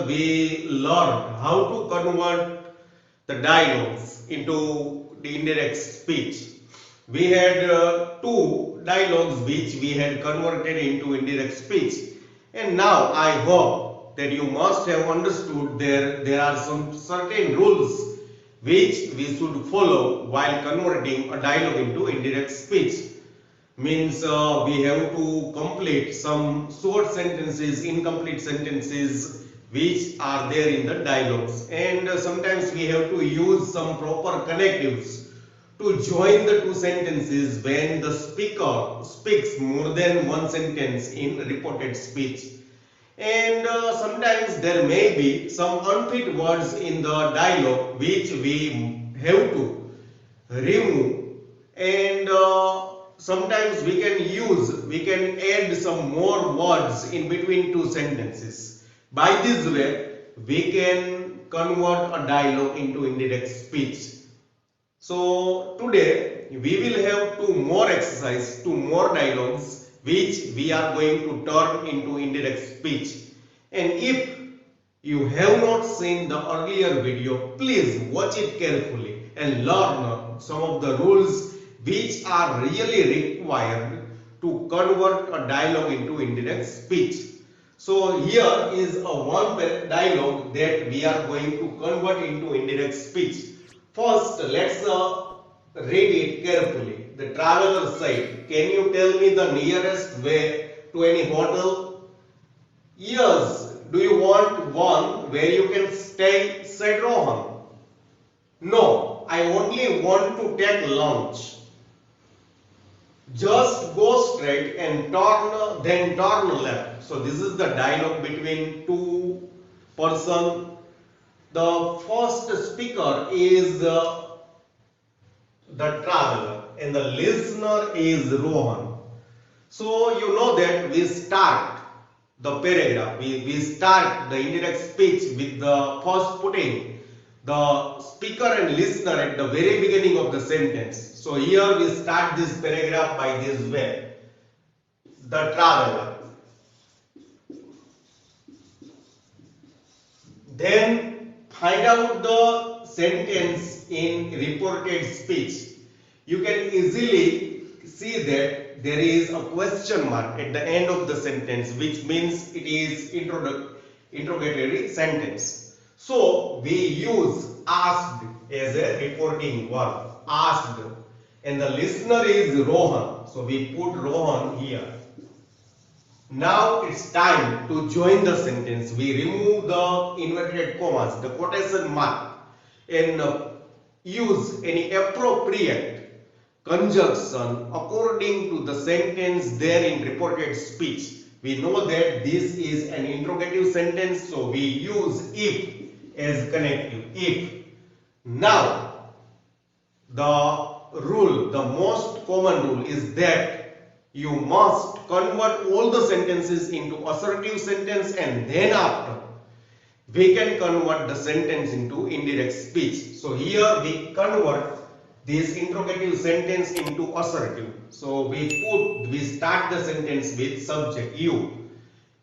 we learned how to convert the dialogues into the indirect speech. We had two dialogues which we had converted into indirect speech, and now I hope that you must have understood there are some certain rules which we should follow while converting a dialogue into indirect speech. Means we have to complete some short sentences, incomplete sentences which are there in the dialogues, and sometimes we have to use some proper connectives to join the two sentences when the speaker speaks more than one sentence in reported speech. And sometimes there may be some unfit words in the dialogue which we have to remove, and sometimes we can add some more words in between two sentences. By this way we can convert a dialogue into indirect speech. So today we will have two more dialogues which we are going to turn into indirect speech. And if you have not seen the earlier video, please watch it carefully and learn some of the rules which are really required to convert a dialogue into indirect speech. So here is a one dialogue that we are going to convert into indirect speech. First, let's read it carefully. The traveler said, "Can you tell me the nearest way to any hotel?" "Yes. Do you want one where you can stay?" said Rohan. "No, I only want to take lunch." "Just go straight and then turn left." So this is the dialogue between two persons. The first speaker is the traveler and the listener is Rohan. So you know that we start the paragraph, we start the indirect speech with the first putting the speaker and listener at the very beginning of the sentence. So here we start this paragraph by this way: the traveler. Then find out the sentence in reported speech. You can easily see that there is a question mark at the end of the sentence, which means it is interrogatory sentence. So we use asked as a reporting verb, asked, and the listener is Rohan. So we put Rohan here. Now it's time to join the sentence. We remove the inverted commas, the quotation mark, and use any appropriate conjunction according to the sentence there in reported speech. We know that this is an interrogative sentence, so we use if as connective. If. Now the most common rule is that you must convert all the sentences into assertive sentence, and then after we can convert the sentence into indirect speech. So here we convert this interrogative sentence into assertive. So we start the sentence with subject you.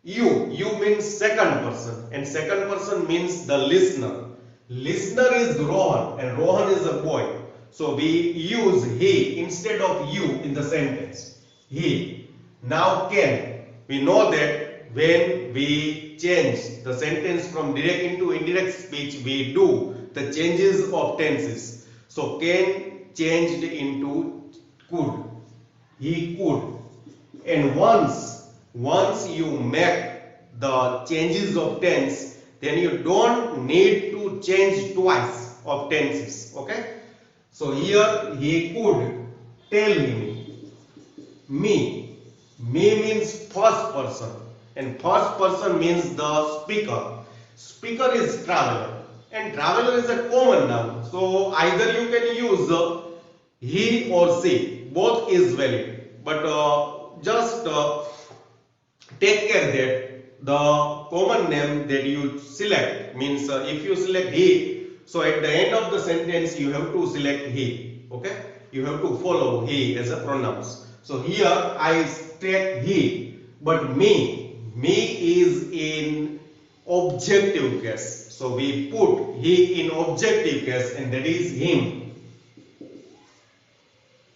You means second person, and second person means the listener. Listener is Rohan, and Rohan is a boy. So we use he instead of you in the sentence. He. Now can. We know that when we change the sentence from direct into indirect speech, we do the changes of tenses. So can changed into could. He could. And once you make the changes of tense, then you don't need to change twice of tenses. Okay? So here he could tell me. Me means first person, and first person means the speaker. Speaker is traveler, and traveler is a common noun. So either you can use he or she, both is valid. But just take care that the common name that you select means if you select he, so at the end of the sentence you have to select he. Okay, you have to follow he as a pronouns. So here I take he, but me is in objective case. So we put he in objective case, and that is him.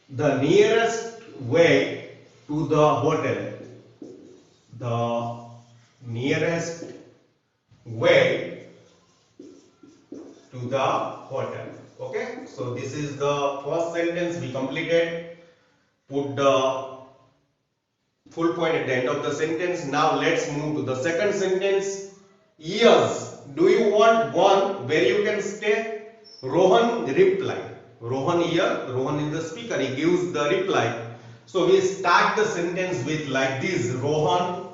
The nearest way to the hotel. The nearest way to the hotel. Okay, so this is the first sentence we completed. Put the full point at the end of the sentence. Now let's move to the second sentence. Yes, do you want one where you can stay? Rohan replied. Rohan here, Rohan is the speaker, he gives the reply. So we start the sentence with like this, Rohan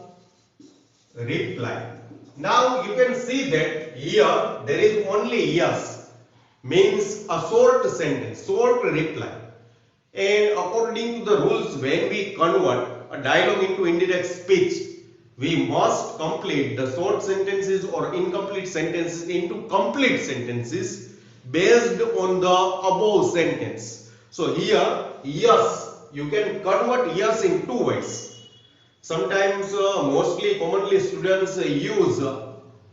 replied. Now you can see that here there is only yes, means a short sentence, short reply. And according to the rules, when we convert a dialogue into indirect speech, we must complete the short sentences or incomplete sentences into complete sentences based on the above sentence. So here, yes, you can convert yes in two ways. Sometimes, mostly commonly students use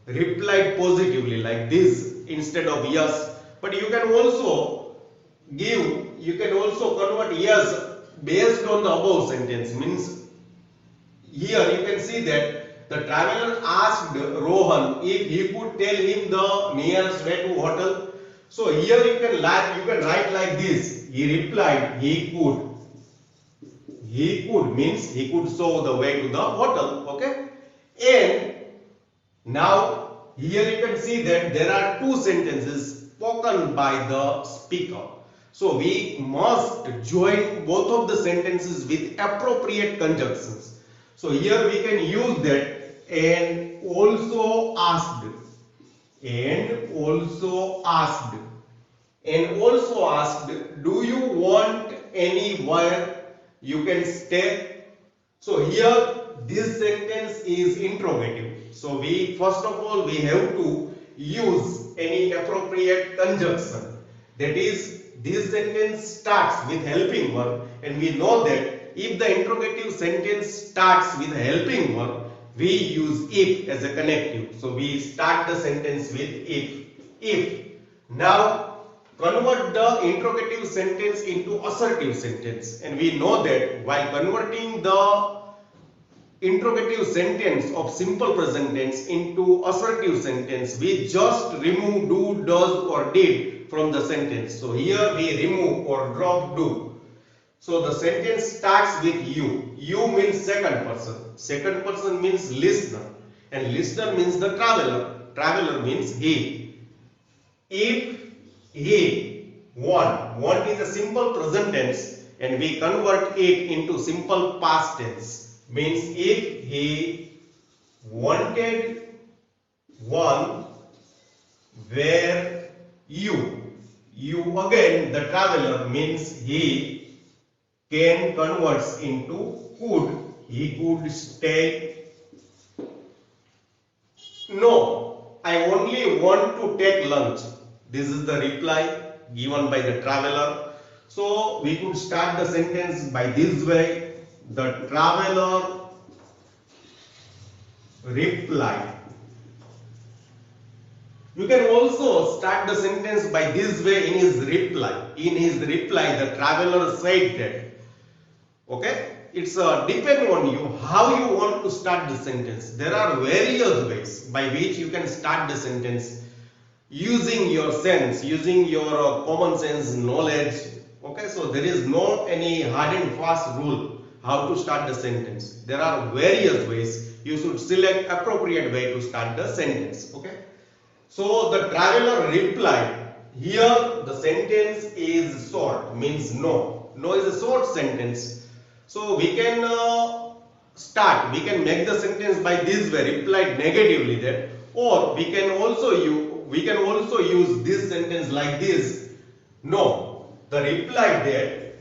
replied positively like this instead of yes. But you can also convert yes based on the above sentence. Means here you can see that the traveler asked Rohan if he could tell him the nearest way to hotel. So here you can write like this. He replied he could. He could means he could show the way to the hotel. Okay. And now here you can see that there are two sentences spoken by the speaker. So we must join both of the sentences with appropriate conjunctions. So here we can use that and also asked, and also asked, and also asked, do you want anywhere you can stay? So here this sentence is interrogative. So we first of all we have to use any appropriate conjunction. That is, this sentence starts with helping verb, and we know that if the interrogative sentence starts with a helping verb, we use if as a connective. So we start the sentence with if. If. Now convert the interrogative sentence into assertive sentence, and we know that while converting the interrogative sentence of simple present tense into assertive sentence, we just remove do, does or did from the sentence. So here we remove or drop do. So the sentence starts with you. You means second person. Second person means listener. And listener means the traveler. Traveler means he. If he want. Want is a simple present tense, and we convert it into simple past tense. Means if he wanted one where you again the traveler means he can converts into could. He could stay. No, I only want to take lunch. This is the reply given by the traveler. So we could start the sentence by this way. The traveler replied. You can also start the sentence by this way in his reply. In his reply, the traveler said that. Okay? It's depend on you how you want to start the sentence. There are various ways by which you can start the sentence using your sense, using your common sense knowledge. Okay? So there is no any hard and fast rule how to start the sentence. There are various ways. You should select appropriate way to start the sentence. Okay? So the traveler replied. Here the sentence is short, means no. No is a short sentence. So we can we can make the sentence by this way, replied negatively there, or we can also use this sentence like this. No, the reply there,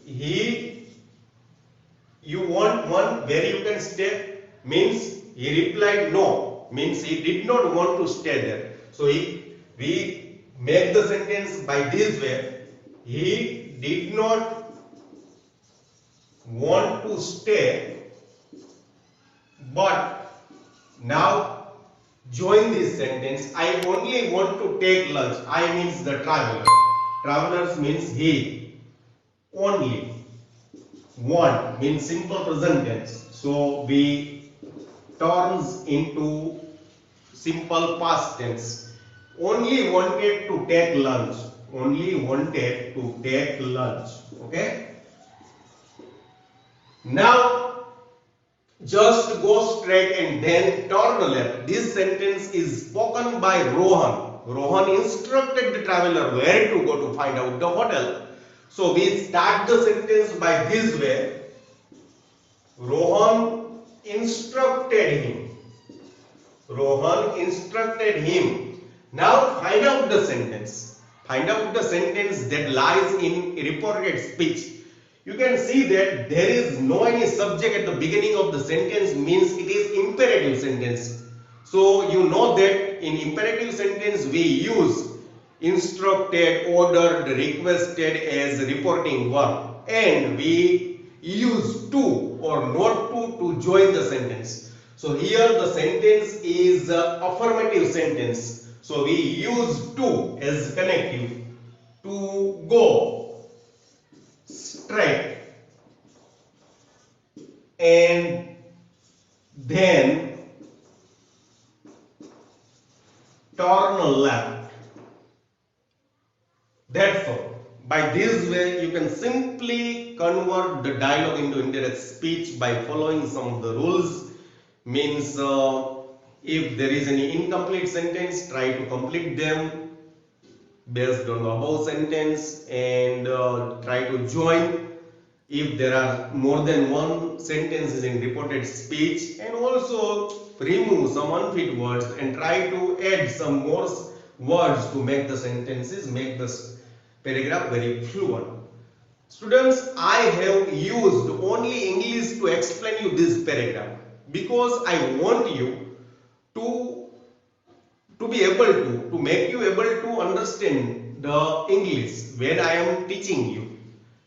you want one where you can stay, means he replied no, means he did not want to stay there. So we make the sentence by this way, he did not want to stay, but now join this sentence. I only want to take lunch. I means the traveler. Travelers means he. Only. Want means simple present tense. So we turns into simple past tense. Only wanted to take lunch. Only wanted to take lunch. Okay. Now just go straight and then turn left. This sentence is spoken by Rohan. Rohan instructed the traveler where to go to find out the hotel. So we start the sentence by this way. Rohan instructed him. Rohan instructed him. Now find out the sentence. Find out the sentence that lies in reported speech. You can see that there is no any subject at the beginning of the sentence, means it is imperative sentence. So you know that in imperative sentence we use instructed, ordered, requested as reporting verb, and we use to or not to join the sentence. So here the sentence is affirmative sentence. So we use to as connective. To go straight and then turn left. That's all. By this way, you can simply convert the dialogue into indirect speech by following some of the rules. Means if there is any incomplete sentence, try to complete them based on the above sentence, and try to join if there are more than one sentences in reported speech, and also remove some unfit words and try to add some more words to make the sentences, make this paragraph very fluent. Students, I have used only English to explain you this paragraph because I want you to be able to make you able to understand the English when I am teaching you.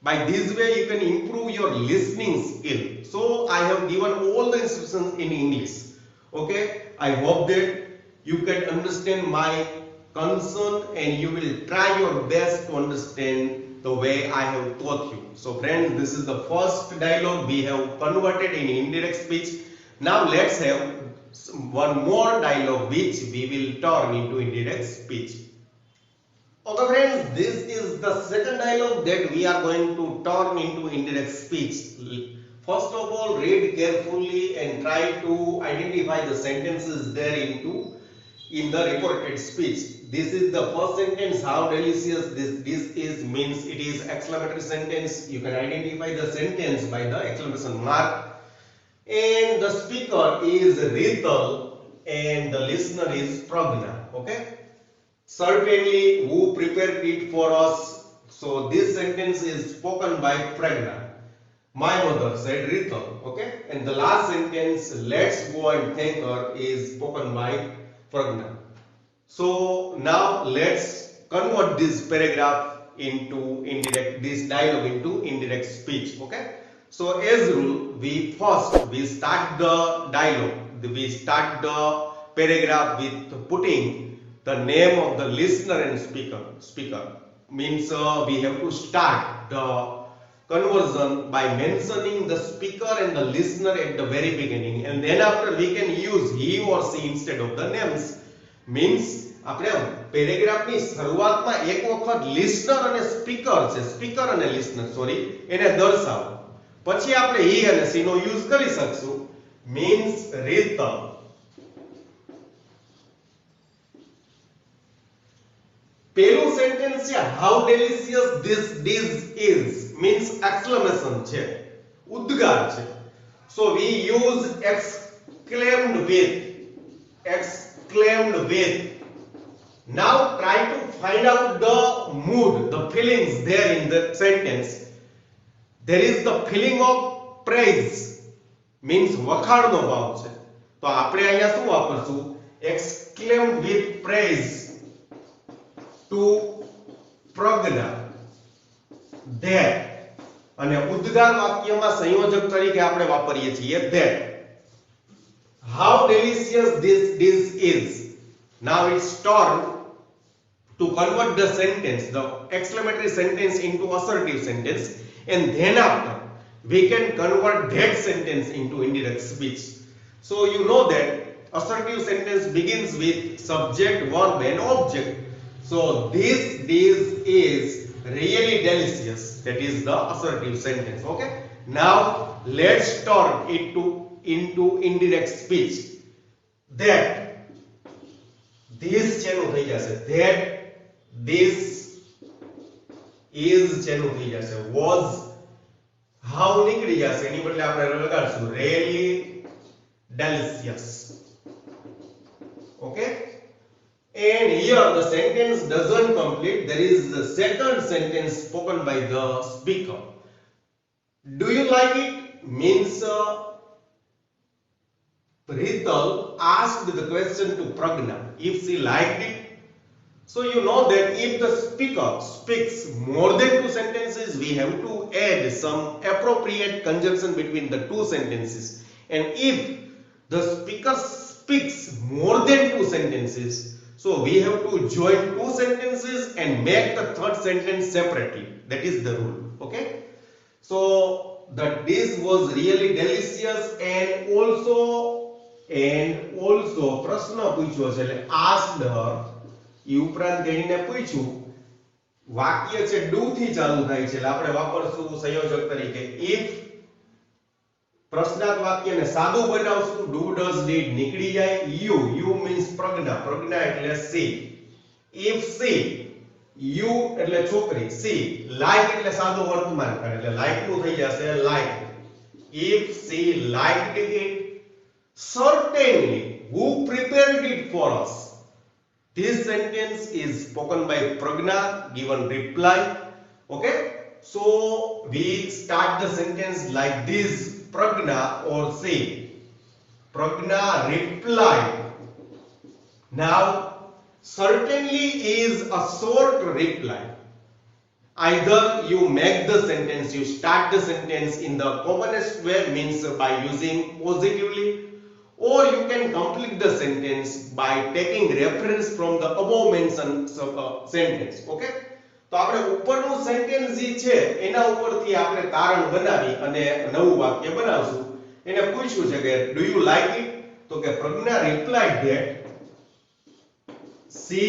By this way you can improve your listening skill. So I have given all the instructions in English. Okay, I hope that you can understand my concern and you will try your best to understand the way I have taught you. So friends, this is the first dialogue we have converted in indirect speech. Now let's have one more dialogue which we will turn into indirect speech. Okay friends, this is the second dialogue that we are going to turn into indirect speech. First of all, read carefully and try to identify the sentences there in the reported speech. This is the first sentence. How delicious this is, means it is exclamatory sentence. You can identify the sentence by the exclamation mark. And the speaker is Rital and the listener is Pragna. Okay. Certainly, who prepared it for us? So this sentence is spoken by Pragna. My mother said Rital. Okay. And the last sentence, let's go and thank her, is spoken by Pragna. So now let's convert this paragraph into indirect, this dialogue into indirect speech. Okay. So as rule, we start the dialogue, we start the paragraph with putting the name of the listener and speaker. Means we have to start the conversion by mentioning the speaker and the listener at the very beginning, and then after we can use he or she instead of the names. Means આપણે પેરેગ્રાફની શરૂઆતમાં એક વખત listener અને speaker અને listener એને દર્શાવો, પછી આપણે he અને she નો યુઝ કરી શકશું. મીન્સ Rita, પેલું સેન્ટેન્સ છે how delicious this dish is, means exclamation છે, ઉદ્ગાર છે. So we use exclaimed with. Now try to find out the mood, the feelings there in the sentence. There is the feeling of praise, means વખાણનો ભાવ છે. તો આપણે અહીંયા શું વાપરશું? Exclaimed with praise to Pragna. That. અને ઉદ્ગાર વાક્યમાં સંયોજક તરીકે આપણે વાપરીએ છીએ that. how delicious this dish is. Now it's turn to convert the sentence, the exclamatory sentence into assertive sentence, and then after we can convert that sentence into indirect speech. So you know that assertive sentence begins with subject, verb and object. So this dish is really delicious. That is the assertive sentence. Okay. Now let's turn it into indirect speech. That this ચેનું થઈ જશે, that this is ચેનું થઈ જશે, was how નીકળી જશે, એની બદલે આપણે લગાડશું really delicious. Okay, and here the sentence doesn't complete. There is the second sentence spoken by the speaker. Do you like it means Rital asked the question to Pragna if she liked it. So you know that if the speaker speaks more than two sentences, we have to add some appropriate conjunction between the two sentences. And if the speaker speaks more than two sentences, so we have to join two sentences and make the third sentence separately. That is the rule. Okay. So the dish was really delicious, and also પ્રશ્ન પૂછ્યો છે, એટલે asked her. એ ઉપરાંત તેણીને પૂછ્યું. વાક્ય છે do થી ચાલુ થાય છે, એટલે આપણે વાપરશું સંયોજક તરીકે if. પ્રશ્નાર્થ વાક્યને સાદું બનાવશું. do does did નીકળી જાય. you means પ્રજ્ઞા એટલે she. if she, you એટલે છોકરી, she like એટલે સાદું વર્તમાન કાળ, એટલે like નું થઈ જશે like. if she liked it, certainly who prepared it for us. This sentence is spoken by Pragna, given reply. Okay, so we start the sentence like this: Pragna or say Pragna replied. Now certainly is a short reply. Either you make the sentence, you start the sentence in the commonest way, means by using positively, or you can complete the sentence by taking reference from the above mentioned sentence. Okay, તો આપણે ઉપરનું sentence જે છે એના ઉપરથી આપણે તારણ બનાવી અને નવું વાક્ય બનાવશું. એને પૂછ્યું છે કે do you like it, તો કે પ્રજ્ઞા replied that she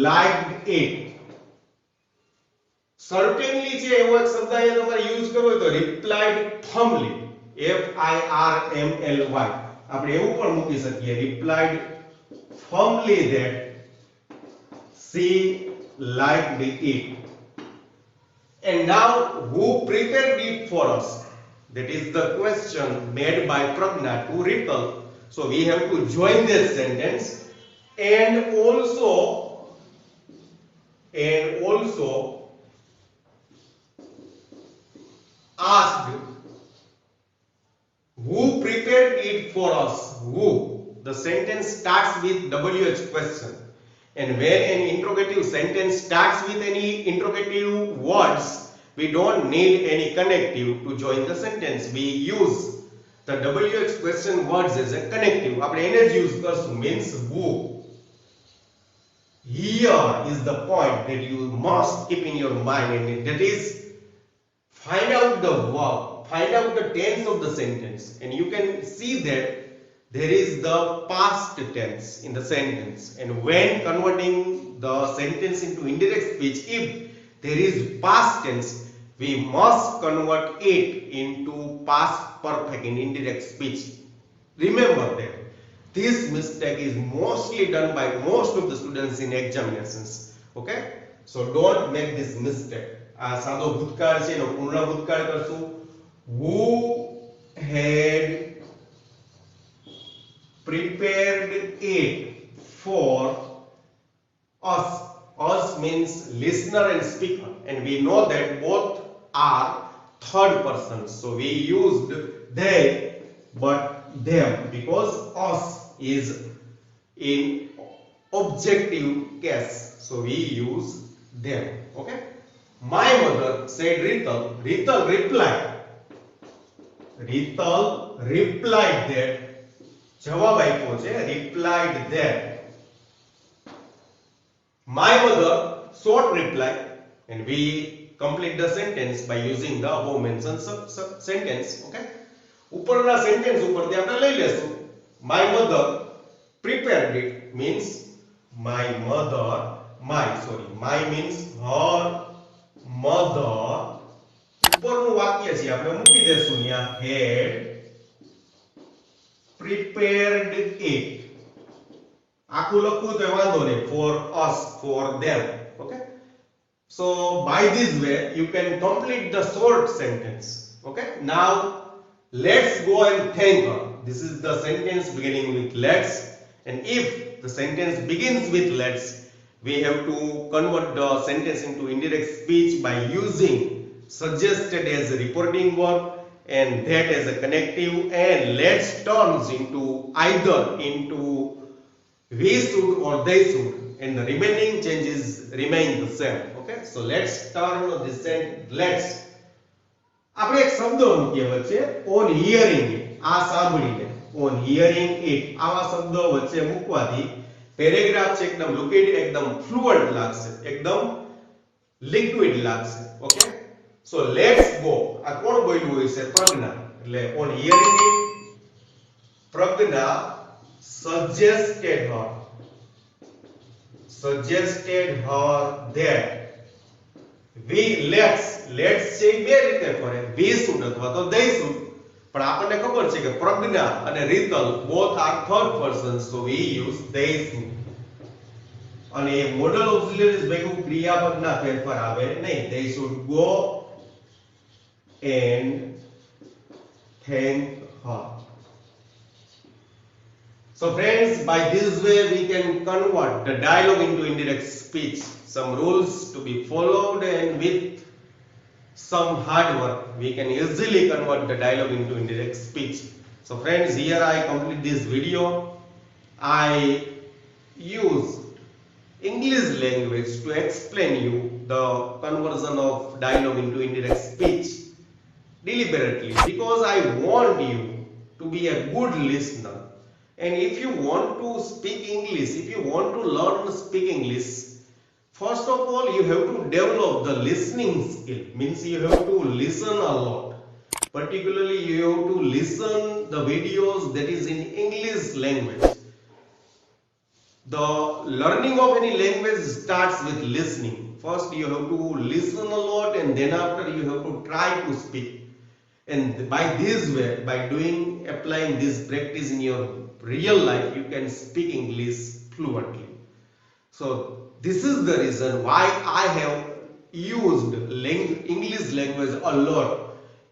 liked it. certainly છે એવો એક શબ્દ અહીંયા તમારે યુઝ કરવો હોય તો replied firmly, FIRMLY. આપણે એવું પણ મૂકી શકીએ replied firmly that she liked it. And now who prepared it for us? That is the question made by Pragna to Rital. So we have to join this sentence and also asked who prepared it for us. Who, the sentence starts with WH question, and when an interrogative sentence starts with any interrogative words, we don't need any connective to join the sentence. We use the WH question words as a connective. આપણે એને જ use કરશું, means who. Here is the point that you must keep in your mind, and that is find out the verb, find out the tense of the sentence, and you can see that there is the past tense in the sentence. And when converting the sentence into indirect speech, if there is past tense, we must convert it into past perfect in indirect speech. Remember that this mistake is mostly done by most of the students in examinations. Okay, so don't make this mistake. આ સાદો ભૂતકાળ છે એનો પૂર્ણ ભૂતકાળ કરશું. who had prepared it for us. Us means listener and speaker, and we know that both are third persons, so we used they but them because us is in objective case, so we use them. Okay, my mother said Rital replied that જવાબ આપ્યો છે replied that my mother. Short reply, and we complete the sentence by using the above mentioned sentence. Okay, ઉપરના sentence ઉપરથી આપણે લઈ લેશું my mother prepared it means my mother, my means her mother. ઉપરનું વાક્ય છે આપણે મૂકી દેશું અહીંયા had prepared it. આખું લખવું તો વાંધો નહીં, for us, for them. Okay, so by this way you can complete the short sentence. Okay, now let's go and thank her. This is the sentence beginning with let's, and if the sentence begins with let's, we have to convert the sentence into indirect speech by using suggested as a reporting verb and that as a connective, and let's turns into either into we should or they should, and the remaining changes remain the same. Okay, so let's turn this sentence. Let's આપણે એક શબ્દ મૂકીએ વચ્ચે on hearing it, આ સાંભળીને on hearing it આવા શબ્દો વચ્ચે મૂકવાથી પેરેગ્રાફ છે એકદમ લુકિડ, એકદમ ફ્લુઅન્ટ લાગશે, એકદમ લિક્વિડ લાગશે. Okay, so let's go. આ કોણ બોલ્યું હોય છે? પ્રજ્ઞા. એટલે on hearing it Pragya suggested her that we let's છે બે રીતે ફરે, we should અથવા તો they should, પણ આપણને ખબર છે કે પ્રજ્ઞા અને રીતલ both are third person, so we use they should. અને એ મોડલ ઓક્સિલરીઝ ભેગું ક્રિયાપદના ફેરફાર આવે નહીં. they should go and thank her. So friends, by this way we can convert the dialogue into indirect speech. Some rules to be followed, and with some hard work we can easily convert the dialogue into indirect speech. So friends, here I complete this video. I use English language to explain you the conversion of dialogue into indirect speech deliberately, because I want you to be a good listener. And if you want to speak English, if you want to learn to speak English, first of all you have to develop the listening skill. Means you have to listen a lot. Particularly you have to listen the videos that is in English language. The learning of any language starts with listening. First you have to listen a lot, and then after you have to try to speak. And by this way, by applying this practice in your real life, you can speak English fluently. So this is the reason why I have used English language a lot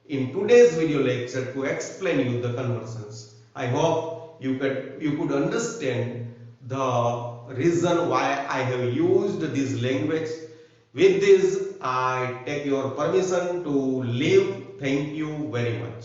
in today's video lecture to explain you the conversions. I hope you could understand the reason why I have used this language. With this, I take your permission to leave. Thank you very much.